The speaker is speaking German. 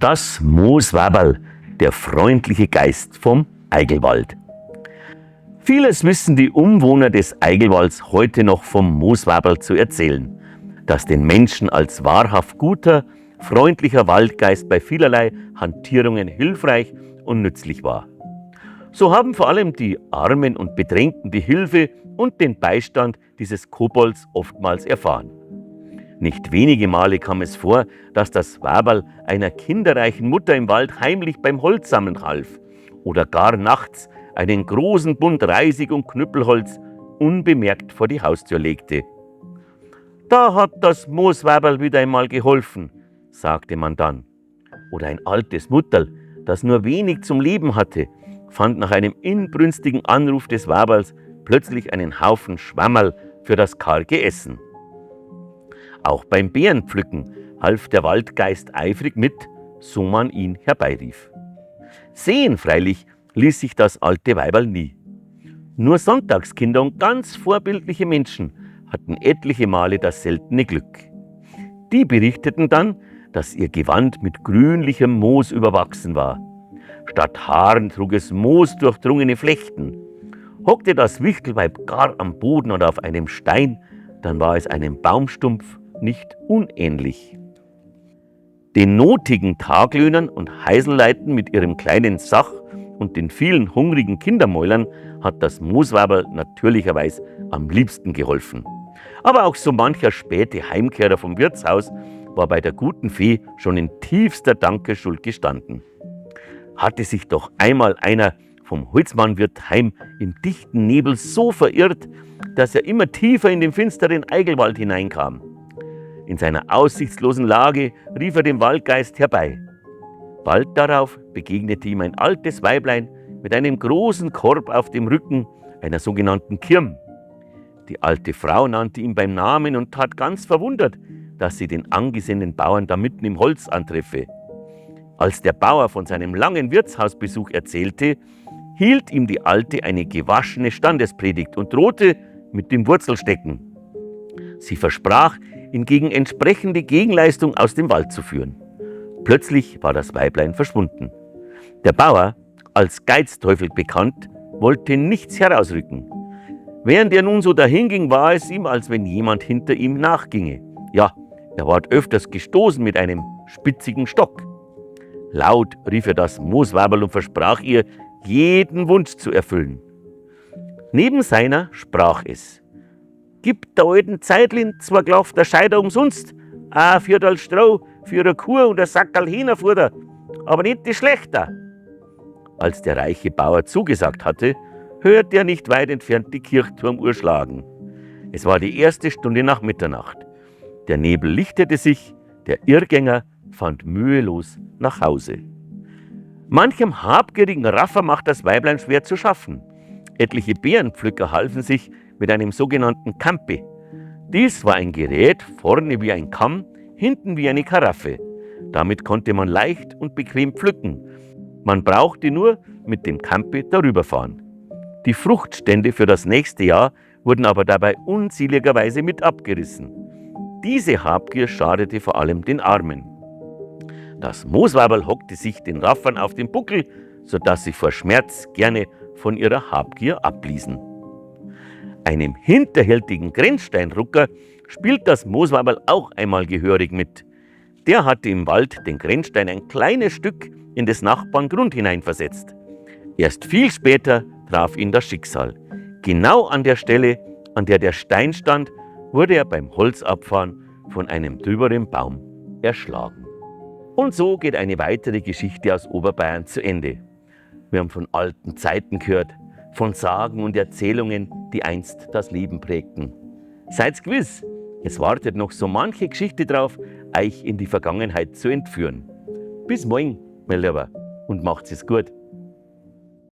Das Mooswaberl, der freundliche Geist vom Eigelwald. Vieles wissen die Umwohner des Eigelwalds heute noch vom Mooswaberl zu erzählen, das den Menschen als wahrhaft guter, freundlicher Waldgeist bei vielerlei Hantierungen hilfreich und nützlich war. So haben vor allem die Armen und Bedrängten die Hilfe und den Beistand dieses Kobolds oftmals erfahren. Nicht wenige Male kam es vor, dass das Waberl einer kinderreichen Mutter im Wald heimlich beim Holzsammeln half oder gar nachts einen großen Bund Reisig und Knüppelholz unbemerkt vor die Haustür legte. »Da hat das Mooswaberl wieder einmal geholfen«, sagte man dann. Oder ein altes Mutterl, das nur wenig zum Leben hatte, fand nach einem inbrünstigen Anruf des Waberls plötzlich einen Haufen Schwammerl für das karge Essen. Auch beim Beerenpflücken half der Waldgeist eifrig mit, so man ihn herbeirief. Sehen freilich ließ sich das alte Weiberl nie. Nur Sonntagskinder und ganz vorbildliche Menschen hatten etliche Male das seltene Glück. Die berichteten dann, dass ihr Gewand mit grünlichem Moos überwachsen war. Statt Haaren trug es moosdurchdrungene Flechten. Hockte das Wichtelweib gar am Boden oder auf einem Stein, dann war es einem Baumstumpf nicht unähnlich. Den notigen Taglöhnern und Heiselleuten mit ihrem kleinen Sach und den vielen hungrigen Kindermäulern hat das Mooswaberl natürlicherweise am liebsten geholfen. Aber auch so mancher späte Heimkehrer vom Wirtshaus war bei der guten Fee schon in tiefster Dankeschuld gestanden. Hatte sich doch einmal einer vom Holzmannwirt heim im dichten Nebel so verirrt, dass er immer tiefer in den finsteren Eigelwald hineinkam. In seiner aussichtslosen Lage rief er den Waldgeist herbei. Bald darauf begegnete ihm ein altes Weiblein mit einem großen Korb auf dem Rücken, einer sogenannten Kirm. Die alte Frau nannte ihn beim Namen und tat ganz verwundert, dass sie den angesehenen Bauern da mitten im Holz antreffe. Als der Bauer von seinem langen Wirtshausbesuch erzählte, hielt ihm die Alte eine gewaschene Standespredigt und drohte mit dem Wurzelstecken. Sie versprach, ihn gegen entsprechende Gegenleistung aus dem Wald zu führen. Plötzlich war das Weiblein verschwunden. Der Bauer, als Geizteufel bekannt, wollte nichts herausrücken. Während er nun so dahinging, war es ihm, als wenn jemand hinter ihm nachginge. Ja, er ward öfters gestoßen mit einem spitzigen Stock. Laut rief er das Mooswaberl und versprach ihr, jeden Wunsch zu erfüllen. Neben seiner sprach es: »Gib der alten Zeitlin 2 Klafter Scheider umsonst, ein Viertel Stroh für eine Kuh und ein Sackerl Hühnerfutter, aber nicht die schlechter.« Als der reiche Bauer zugesagt hatte, hörte er nicht weit entfernt die Kirchturmuhr schlagen. Es war die 1. Stunde nach Mitternacht. Der Nebel lichtete sich, der Irrgänger fand mühelos nach Hause. Manchem habgierigen Raffer macht das Weiblein schwer zu schaffen. Etliche Beerenpflücker halfen sich mit einem sogenannten Kampe. Dies war ein Gerät, vorne wie ein Kamm, hinten wie eine Karaffe. Damit konnte man leicht und bequem pflücken. Man brauchte nur mit dem Kampe darüber fahren. Die Fruchtstände für das nächste Jahr wurden aber dabei unseligerweise mit abgerissen. Diese Habgier schadete vor allem den Armen. Das Mooswaberl hockte sich den Raffern auf den Buckel, sodass sie vor Schmerz gerne von ihrer Habgier abließen. Einem hinterhältigen Grenzsteinrucker spielt das Mooswaberl auch einmal gehörig mit. Der hatte im Wald den Grenzstein ein kleines Stück in des Nachbarn Grund hineinversetzt. Erst viel später traf ihn das Schicksal. Genau an der Stelle, an der der Stein stand, wurde er beim Holzabfahren von einem drüberen Baum erschlagen. Und so geht eine weitere Geschichte aus Oberbayern zu Ende. Wir haben von alten Zeiten gehört, von Sagen und Erzählungen, die einst das Leben prägten. Seid gewiss, es wartet noch so manche Geschichte drauf, euch in die Vergangenheit zu entführen. Bis morgen, mein Lieber, und macht's es gut.